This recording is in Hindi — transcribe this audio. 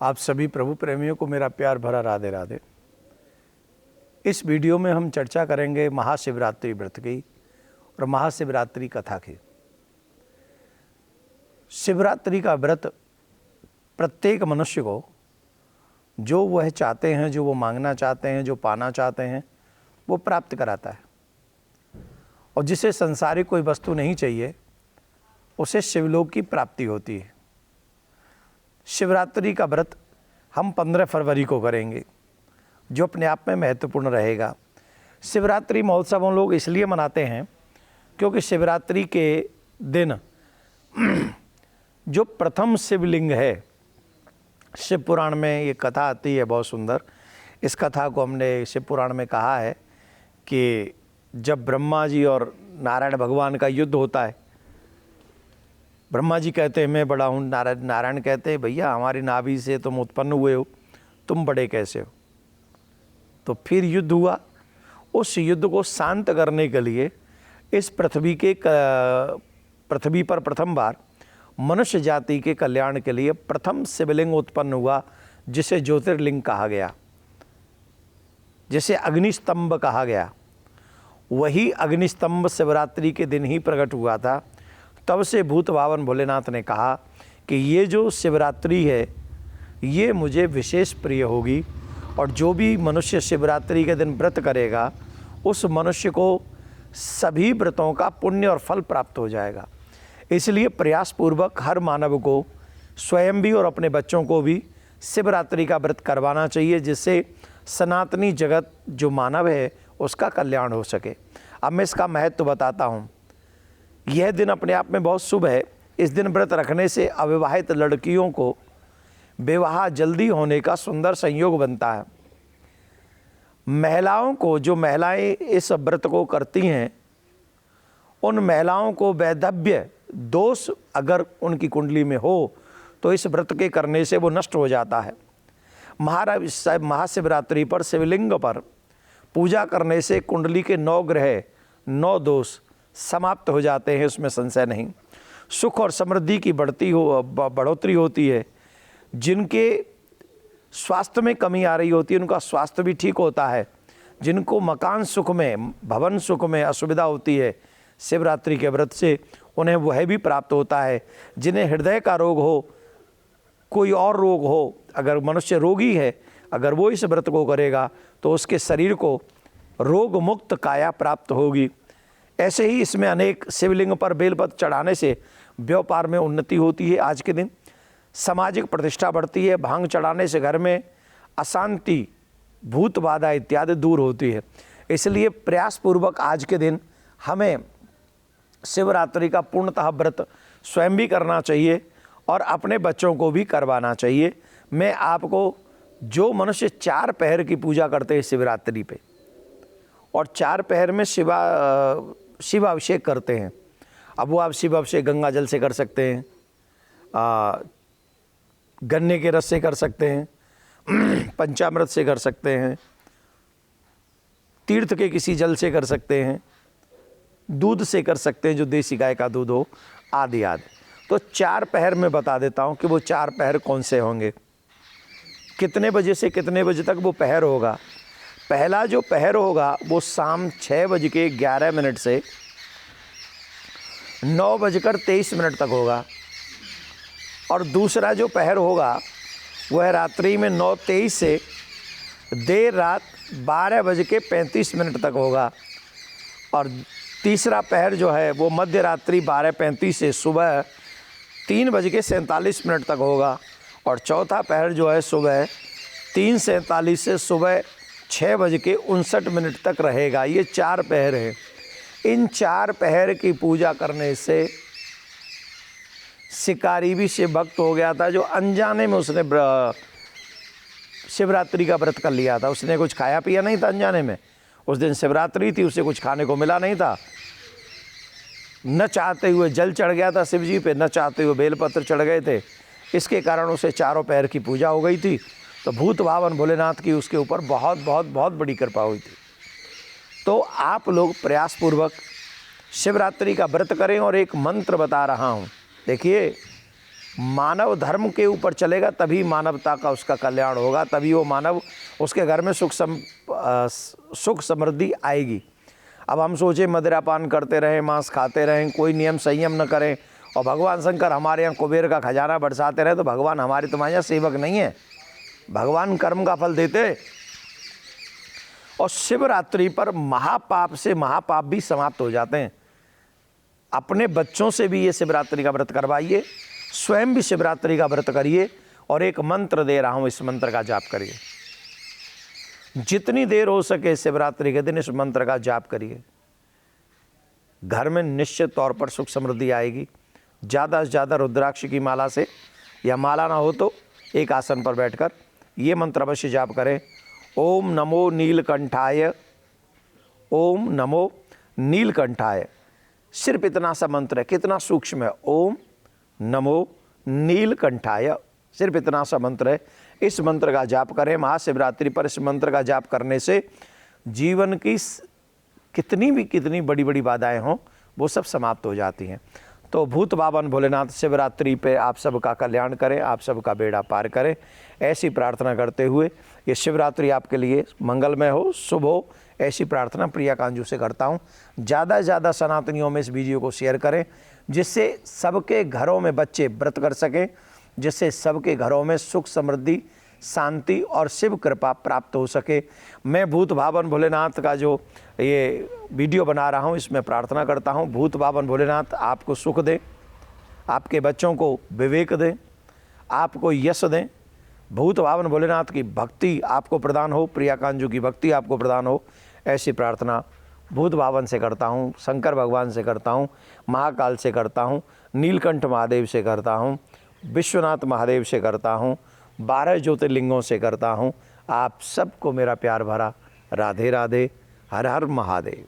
आप सभी प्रभु प्रेमियों को मेरा प्यार भरा राधे राधे। इस वीडियो में हम चर्चा करेंगे महाशिवरात्रि व्रत की और महाशिवरात्रि कथा की। शिवरात्रि का व्रत प्रत्येक मनुष्य को जो वह चाहते हैं, जो वो मांगना चाहते हैं, जो पाना चाहते हैं, वो प्राप्त कराता है। और जिसे संसारिक कोई वस्तु नहीं चाहिए उसे शिवलोक की प्राप्ति होती है। शिवरात्रि का व्रत हम 15 फरवरी को करेंगे, जो अपने आप में महत्वपूर्ण रहेगा। शिवरात्रि महोत्सव हम लोग इसलिए मनाते हैं क्योंकि शिवरात्रि के दिन जो प्रथम शिवलिंग है, शिव पुराण में ये कथा आती है बहुत सुंदर। इस कथा को हमने शिव पुराण में कहा है कि जब ब्रह्मा जी और नारायण भगवान का युद्ध होता है, ब्रह्मा जी कहते हैं मैं बड़ा हूँ, नारायण कहते हैं भैया हमारी नाभि से तुम उत्पन्न हुए हो, तुम बड़े कैसे हो। तो फिर युद्ध हुआ। उस युद्ध को शांत करने के लिए इस पृथ्वी पर प्रथम बार मनुष्य जाति के कल्याण के लिए प्रथम शिवलिंग उत्पन्न हुआ, जिसे ज्योतिर्लिंग कहा गया, जिसे अग्निस्तंभ कहा गया। वही अग्निस्तंभ शिवरात्रि के दिन ही प्रकट हुआ था। तब से भूत भावन भोलेनाथ ने कहा कि ये जो शिवरात्रि है ये मुझे विशेष प्रिय होगी, और जो भी मनुष्य शिवरात्रि के दिन व्रत करेगा उस मनुष्य को सभी व्रतों का पुण्य और फल प्राप्त हो जाएगा। इसलिए प्रयासपूर्वक हर मानव को स्वयं भी और अपने बच्चों को भी शिवरात्रि का व्रत करवाना चाहिए, जिससे सनातनी जगत जो मानव है उसका कल्याण हो सके। अब मैं इसका महत्व बताता हूँ। यह दिन अपने आप में बहुत शुभ है। इस दिन व्रत रखने से अविवाहित लड़कियों को विवाह जल्दी होने का सुंदर संयोग बनता है। महिलाओं को, जो महिलाएं इस व्रत को करती हैं, उन महिलाओं को वैधव्य दोष अगर उनकी कुंडली में हो तो इस व्रत के करने से वो नष्ट हो जाता है। महाशिवरात्रि पर शिवलिंग पर पूजा करने से कुंडली के 9 ग्रह 9 दोष समाप्त हो जाते हैं, उसमें संशय नहीं। सुख और समृद्धि की बढ़ोतरी होती है। जिनके स्वास्थ्य में कमी आ रही होती है उनका स्वास्थ्य भी ठीक होता है। जिनको मकान सुख में, भवन सुख में असुविधा होती है, शिवरात्रि के व्रत से उन्हें वह भी प्राप्त होता है। जिन्हें हृदय का रोग हो, कोई और रोग हो, अगर मनुष्य रोगी है, अगर वो इस व्रत को करेगा तो उसके शरीर को रोग मुक्त काया प्राप्त होगी। ऐसे ही इसमें अनेक शिवलिंग पर बेलपत्र चढ़ाने से व्यापार में उन्नति होती है। आज के दिन सामाजिक प्रतिष्ठा बढ़ती है। भांग चढ़ाने से घर में अशांति, भूत बाधा इत्यादि दूर होती है। इसलिए प्रयासपूर्वक आज के दिन हमें शिवरात्रि का पूर्णतः व्रत स्वयं भी करना चाहिए और अपने बच्चों को भी करवाना चाहिए। मैं आपको, जो मनुष्य 4 पहर की पूजा करते हैं शिवरात्रि पे और 4 पहर में शिवाभिषेक करते हैं, अब वो आप शिवाभिषेक गंगा जल से कर सकते हैं, गन्ने के रस से कर सकते हैं, पंचामृत से कर सकते हैं, तीर्थ के किसी जल से कर सकते हैं, दूध से कर सकते हैं, जो देसी गाय का दूध हो, आदि आदि। तो 4 पहर में बता देता हूँ कि वो 4 पहर कौन से होंगे, कितने बजे से कितने बजे तक वो पहर होगा। पहला जो पहर होगा वो शाम 6:11 से 9:23 तक होगा, और दूसरा जो पहर होगा वह रात्रि में 9:23 से देर रात 12:35 तक होगा, और तीसरा पहर जो है वो मध्य रात्रि 12:35 से सुबह 3:47 तक होगा, और चौथा पहर जो है सुबह 3:47 से सुबह 6:59 तक रहेगा। ये 4 पहर हैं। इन 4 पहर की पूजा करने से शिकारी भी शिव भक्त हो गया था, जो अनजाने में उसने शिवरात्रि का व्रत कर लिया था। उसने कुछ खाया पिया नहीं था अनजाने में, उस दिन शिवरात्रि थी, उसे कुछ खाने को मिला नहीं था। न चाहते हुए जल चढ़ गया था शिव जी पे, न चाहते हुए बेलपत्र चढ़ गए थे। इसके कारण उसे 4 पहर की पूजा हो गई थी। तो भूत भावन भोलेनाथ की उसके ऊपर बहुत बहुत बहुत बड़ी कृपा हुई थी। तो आप लोग प्रयासपूर्वक शिवरात्रि का व्रत करें। और एक मंत्र बता रहा हूँ, देखिए मानव धर्म के ऊपर चलेगा तभी मानवता का उसका कल्याण होगा, तभी वो मानव उसके घर में सुख समृद्धि आएगी। अब हम सोचें मदिरापान करते रहें, मांस खाते रहें, कोई नियम संयम न करें और भगवान शंकर हमारे यहाँ कुबेर का खजाना बरसाते रहे, तो भगवान हमारे तुम्हारे यहाँ सेवक नहीं है। भगवान कर्म का फल देते। और शिवरात्रि पर महापाप से महापाप भी समाप्त हो जाते हैं। अपने बच्चों से भी ये शिवरात्रि का व्रत करवाइए, स्वयं भी शिवरात्रि का व्रत करिए और एक मंत्र दे रहा हूँ, इस मंत्र का जाप करिए। जितनी देर हो सके शिवरात्रि के दिन इस मंत्र का जाप करिए। घर में निश्चित तौर पर सुख समृद्धि आएगी। ज़्यादा से ज़्यादा रुद्राक्ष की माला से, या माला ना हो तो एक आसन पर बैठकर ये मंत्र अवश्य जाप करें। ओम नमो नीलकंठाय, ओम नमो नीलकंठाय। सिर्फ इतना सा मंत्र है, कितना सूक्ष्म है। ओम नमो नीलकंठाय, सिर्फ इतना सा मंत्र है। इस मंत्र का जाप करें। महाशिवरात्रि पर इस मंत्र का जाप करने से जीवन की कितनी बड़ी बड़ी बाधाएं हों वो सब समाप्त हो जाती हैं। तो भूत बावन भोलेनाथ शिवरात्रि पे आप सबका कल्याण करें, आप सबका बेड़ा पार करें, ऐसी प्रार्थना करते हुए ये शिवरात्रि आपके लिए मंगलमय हो, शुभ हो, ऐसी प्रार्थना प्रिया कांजू से करता हूँ। ज़्यादा से ज़्यादा सनातनियों में इस वीडियो को शेयर करें, जिससे सबके घरों में बच्चे व्रत कर सकें, जिससे सबके घरों में सुख समृद्धि, शांति और शिव कृपा प्राप्त हो सके। मैं भूत बावन भोलेनाथ का जो ये वीडियो बना रहा हूँ, इसमें प्रार्थना करता हूँ, भूत बावन भोलेनाथ आपको सुख दें, आपके बच्चों को विवेक दें, आपको यश दें। भूत बावन भोलेनाथ की भक्ति आपको प्रदान हो, प्रिया कांजू की भक्ति आपको प्रदान हो, ऐसी प्रार्थना भूत बावन से करता हूँ, शंकर भगवान से करता हूँ, महाकाल से करता हूँ, नीलकंठ महादेव से करता हूँ, विश्वनाथ महादेव से करता हूँ, 12 ज्योतिर्लिंगों से करता हूँ। आप सबको मेरा प्यार भरा राधे राधे, हर हर महादेव।